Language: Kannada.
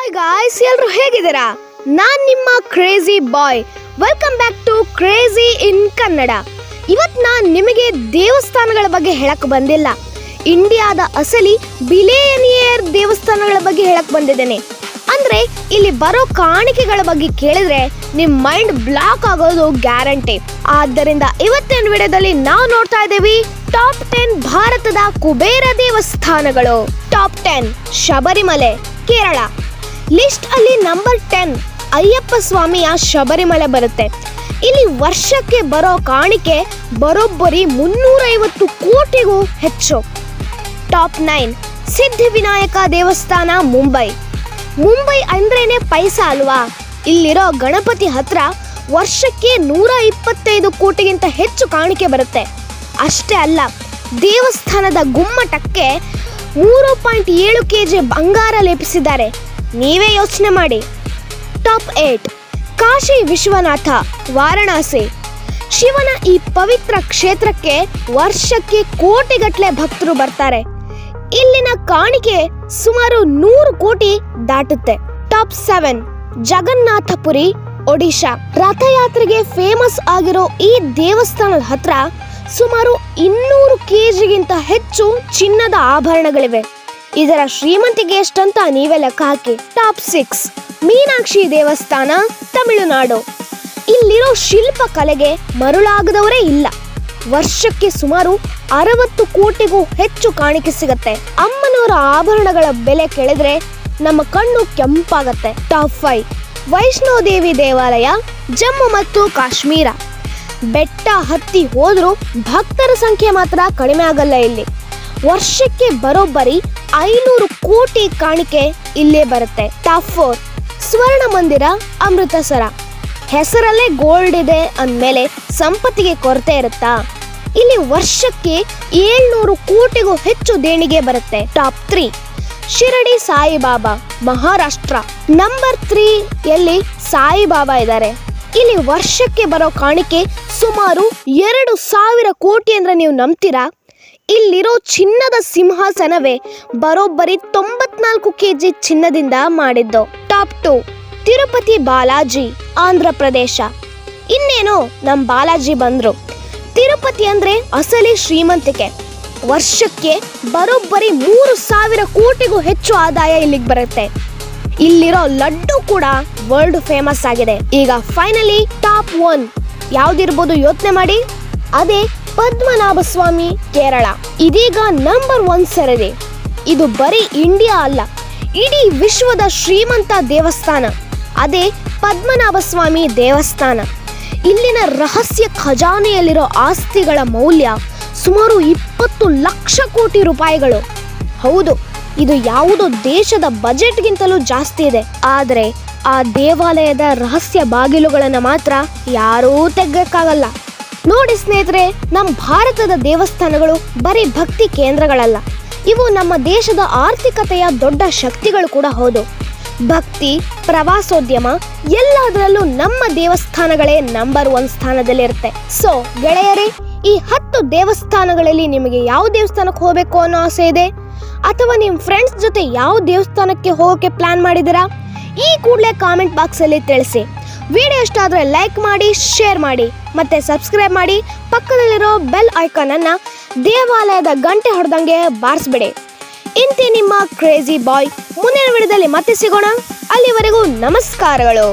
ಹಾಯ್ ಗಾಯ್ಸ್, ಎಲ್ಲರೂ ಹೇಗಿದ್ದೀರಾ? ನಾನ್ ನಿಮ್ಮ crazy boy. Welcome back to crazy in Kannada. ಇವತ್ತು ನಾನು ನಿಮಗೆ ದೇವಸ್ಥಾನಗಳ ಬಗ್ಗೆ ಹೇಳಕ್ ಬಂದಿಲ್ಲ. ಇಂಡಿಯಾದ ಅಸಲಿ ಬಿಲಿಯನಿಯರ್ ದೇವಸ್ಥಾನಗಳ ಬಗ್ಗೆ ಹೇಳಕ್ ಬಂದಿದ್ದೇನೆ. ಅಂದ್ರೆ ಇಲ್ಲಿ ಬರೋ ಕಾಣಿಕೆಗಳ ಬಗ್ಗೆ ಕೇಳಿದ್ರೆ ನಿಮ್ ಮೈಂಡ್ ಬ್ಲಾಕ್ ಆಗೋದು ಗ್ಯಾರಂಟಿ. ಆದ್ದರಿಂದ ಇವತ್ತಿನ ವಿಡಿಯೋದಲ್ಲಿ ನಾವು ನೋಡ್ತಾ ಇದ್ದೀವಿ ಟಾಪ್ 10 ಭಾರತದ ಕುಬೇರ ದೇವಸ್ಥಾನಗಳು. ಟಾಪ್ 10 ಶಬರಿಮಲೆ, ಕೇರಳ. ಲಿಸ್ಟ್ ಅಲ್ಲಿ ನಂಬರ್ 10 ಅಯ್ಯಪ್ಪ ಸ್ವಾಮಿಯ ಶಬರಿಮಲೆ ಬರುತ್ತೆ. ಇಲ್ಲಿ ವರ್ಷಕ್ಕೆ ಬರೋ ಕಾಣಿಕೆ ಬರೋಬ್ಬರಿ 350 ಕೋಟಿಗೂ ಹೆಚ್ಚು. ಟಾಪ್ 9 ಸಿದ್ಧಿವಿನಾಯಕ ದೇವಸ್ಥಾನ, ಮುಂಬೈ. ಮುಂಬೈ ಅಂದ್ರೇನೆ ಪೈಸಾ ಅಲ್ವಾ? ಇಲ್ಲಿರೋ ಗಣಪತಿ ಹತ್ರ ವರ್ಷಕ್ಕೆ 125 ಕೋಟಿಗಿಂತ ಹೆಚ್ಚು ಕಾಣಿಕೆ ಬರುತ್ತೆ. ಅಷ್ಟೇ ಅಲ್ಲ, ದೇವಸ್ಥಾನದ ಗುಮ್ಮಟಕ್ಕೆ 3.7 kg ಬಂಗಾರ ಲೇಪಿಸಿದ್ದಾರೆ. ನೀವೇ ಯೋಚನೆ ಮಾಡಿ. ಟಾಪ್ 8 ಕಾಶಿ ವಿಶ್ವನಾಥ, ವಾರಣಾಸಿ. ಶಿವನ ಈ ಪವಿತ್ರ ಕ್ಷೇತ್ರಕ್ಕೆ ವರ್ಷಕ್ಕೆ ಕೋಟಿಗಟ್ಟಲೆ ಭಕ್ತರು ಬರ್ತಾರೆ. ಇಲ್ಲಿನ ಕಾಣಿಕೆ ಸುಮಾರು 100 ಕೋಟಿ ದಾಟುತ್ತೆ. ಟಾಪ್ 7 ಜಗನ್ನಾಥಪುರಿ, ಒಡಿಶಾ. ರಥಯಾತ್ರೆಗೆ ಫೇಮಸ್ ಆಗಿರೋ ಈ ದೇವಸ್ಥಾನದ ಹತ್ರ ಸುಮಾರು 200 kgಗಿಂತ ಹೆಚ್ಚು ಚಿನ್ನದ ಆಭರಣಗಳಿವೆ. ಇದರ ಶ್ರೀಮಂತಿಕೆ ಎಷ್ಟಂತ ನೀವೇ ಲೆಕ್ಕ ಹಾಕಿ. ಟಾಪ್ 6 ಮೀನಾಕ್ಷಿ ದೇವಸ್ಥಾನ, ತಮಿಳುನಾಡು. ಇಲ್ಲಿರೋ ಶಿಲ್ಪ ಕಲೆಗೆ ಮರುಳಾಗದವರೇ ಇಲ್ಲ. ವರ್ಷಕ್ಕೆ ಸುಮಾರು 60 ಕೋಟಿಗೂ ಹೆಚ್ಚು ಕಾಣಿಕೆ ಸಿಗತ್ತೆ. ಅಮ್ಮನವರ ಆಭರಣಗಳ ಬೆಲೆ ಕೇಳಿದ್ರೆ ನಮ್ಮ ಕಣ್ಣು ಕೆಂಪಾಗತ್ತೆ. ಟಾಪ್ 5 ವೈಷ್ಣೋದೇವಿ ದೇವಾಲಯ, ಜಮ್ಮು ಮತ್ತು ಕಾಶ್ಮೀರ. ಬೆಟ್ಟ ಹತ್ತಿ ಹೋದ್ರೂ ಭಕ್ತರ ಸಂಖ್ಯೆ ಮಾತ್ರ ಕಡಿಮೆ ಆಗಲ್ಲ. ಇಲ್ಲಿ ವರ್ಷಕ್ಕೆ ಬರೋಬ್ಬರಿ 500 ಕೋಟಿ ಕಾಣಿಕೆ ಇಲ್ಲೇ ಬರುತ್ತೆ. ಟಾಪ್ 4 ಸ್ವರ್ಣ ಮಂದಿರ, ಅಮೃತಸರ. ಹೆಸರಲ್ಲೇ ಗೋಲ್ಡ್ ಇದೆ ಅಂದಮೇಲೆ ಸಂಪತ್ತಿಗೆ ಕೊರತೆ ಇರುತ್ತಾ? ಇಲ್ಲಿ ವರ್ಷಕ್ಕೆ 700 ಕೋಟಿಗೂ ಹೆಚ್ಚು ದೇಣಿಗೆ ಬರುತ್ತೆ. ಟಾಪ್ 3 ಶಿರಡಿ ಸಾಯಿಬಾಬಾ, ಮಹಾರಾಷ್ಟ್ರ. ನಂಬರ್ 3 ಯಲ್ಲಿ ಸಾಯಿಬಾಬಾ ಇದ್ದಾರೆ. ಇಲ್ಲಿ ವರ್ಷಕ್ಕೆ ಬರೋ ಕಾಣಿಕೆ ಸುಮಾರು 2000 ಕೋಟಿ ಅಂದ್ರೆ ನೀವು ನಂಬ್ತೀರಾ? ಇಲ್ಲಿರೋ ಚಿನ್ನದ ಸಿಂಹಾಸನವೇ ಬರೋಬ್ಬರಿ 94 kg ಚಿನ್ನದಿಂದ ಮಾಡಿದ್ದು. ಟಾಪ್ 2 ತಿರುಪತಿ ಬಾಲಾಜಿ, ಆಂಧ್ರ ಪ್ರದೇಶ. ಇನ್ನೇನು ನಮ್ಮ ಬಾಲಾಜಿ ಬಂದ್ರು. ತಿರುಪತಿ ಅಂದ್ರೆ ಅಸಲಿ ಶ್ರೀಮಂತಿಕೆ. ವರ್ಷಕ್ಕೆ ಬರೋಬ್ಬರಿ 3000 ಕೋಟಿಗೂ ಹೆಚ್ಚು ಆದಾಯ ಇಲ್ಲಿಗೆ ಬರುತ್ತೆ. ಇಲ್ಲಿರೋ ಲಡ್ಡು ಕೂಡ ವರ್ಲ್ಡ್ ಫೇಮಸ್ ಆಗಿದೆ. ಈಗ ಫೈನಲಿ ಟಾಪ್ 1 ಯಾವ್ದಿರ್ಬೋದು ಯೋಚನೆ ಮಾಡಿ. ಅದೇ ಪದ್ಮನಾಭ ಸ್ವಾಮಿ, ಕೇರಳ. ಇದೀಗ ನಂಬರ್ 1 ಸರಿದೆ. ಇದು ಬರೀ ಇಂಡಿಯಾ ಅಲ್ಲ, ಇಡೀ ವಿಶ್ವದ ಶ್ರೀಮಂತ ದೇವಸ್ಥಾನ. ಅದೇ ಪದ್ಮನಾಭ ಸ್ವಾಮಿ ದೇವಸ್ಥಾನ. ಇಲ್ಲಿನ ರಹಸ್ಯ ಖಜಾನೆಯಲ್ಲಿರೋ ಆಸ್ತಿಗಳ ಮೌಲ್ಯ ಸುಮಾರು 20 ಲಕ್ಷ ಕೋಟಿ ರೂಪಾಯಿಗಳು. ಹೌದು, ಇದು ಯಾವುದೋ ದೇಶದ ಬಜೆಟ್ಗಿಂತಲೂ ಜಾಸ್ತಿ ಇದೆ. ಆದರೆ ಆ ದೇವಾಲಯದ ರಹಸ್ಯ ಬಾಗಿಲುಗಳನ್ನು ಮಾತ್ರ ಯಾರೂ ತೆಗೆಯಕ್ಕಾಗಲ್ಲ. ನೋಡಿ ಸ್ನೇಹಿತರೆ, ನಮ್ಮ ಭಾರತದ ದೇವಸ್ಥಾನಗಳು ಬರೀ ಭಕ್ತಿ ಕೇಂದ್ರಗಳಲ್ಲ, ಇವು ನಮ್ಮ ದೇಶದ ಆರ್ಥಿಕತೆಯ ದೊಡ್ಡ ಶಕ್ತಿಗಳು ಕೂಡ ಹೌದು. ಭಕ್ತಿ, ಪ್ರವಾಸೋದ್ಯಮ ಎಲ್ಲದರಲ್ಲೂ ನಮ್ಮ ದೇವಸ್ಥಾನಗಳೇ ನಂಬರ್ 1 ಸ್ಥಾನದಲ್ಲಿರುತ್ತೆ. ಸೊ ಗೆಳೆಯರೇ, ಈ 10 ದೇವಸ್ಥಾನಗಳಲ್ಲಿ ನಿಮಗೆ ಯಾವ ದೇವಸ್ಥಾನಕ್ಕೆ ಹೋಗಬೇಕು ಅನ್ನೋ ಆಸೆ ಇದೆ? ಅಥವಾ ನಿಮ್ಮ ಫ್ರೆಂಡ್ಸ್ ಜೊತೆ ಯಾವ ದೇವಸ್ಥಾನಕ್ಕೆ ಹೋಗೋಕೆ ಪ್ಲಾನ್ ಮಾಡಿದ್ದೀರಾ? ಈ ಕೂಡಲೇ ಕಾಮೆಂಟ್ ಬಾಕ್ಸಲ್ಲಿ ತಿಳಿಸಿ. ವಿಡಿಯೋ ಇಷ್ಟ ಆದರೆ ಲೈಕ್ ಮಾಡಿ, ಶೇರ್ ಮಾಡಿ, ಮತ್ತೆ ಸಬ್ಸ್ಕ್ರೈಬ್ ಮಾಡಿ. ಪಕ್ಕದಲ್ಲಿರೋ ಬೆಲ್ ಐಕಾನ್ ಅನ್ನ ದೇವಾಲಯದ ಗಂಟೆ ಹೊಡೆದಂಗೆ ಬಾರಿಸ್ಬಿಡಿ. ಇಂತಿ ನಿಮ್ಮ ಕ್ರೇಜಿ ಬಾಯ್. ಮುಂದಿನ ವಿಡಿಯೋದಲ್ಲಿ ಮತ್ತೆ ಸಿಗೋಣ. ಅಲ್ಲಿವರೆಗೂ ನಮಸ್ಕಾರಗಳು.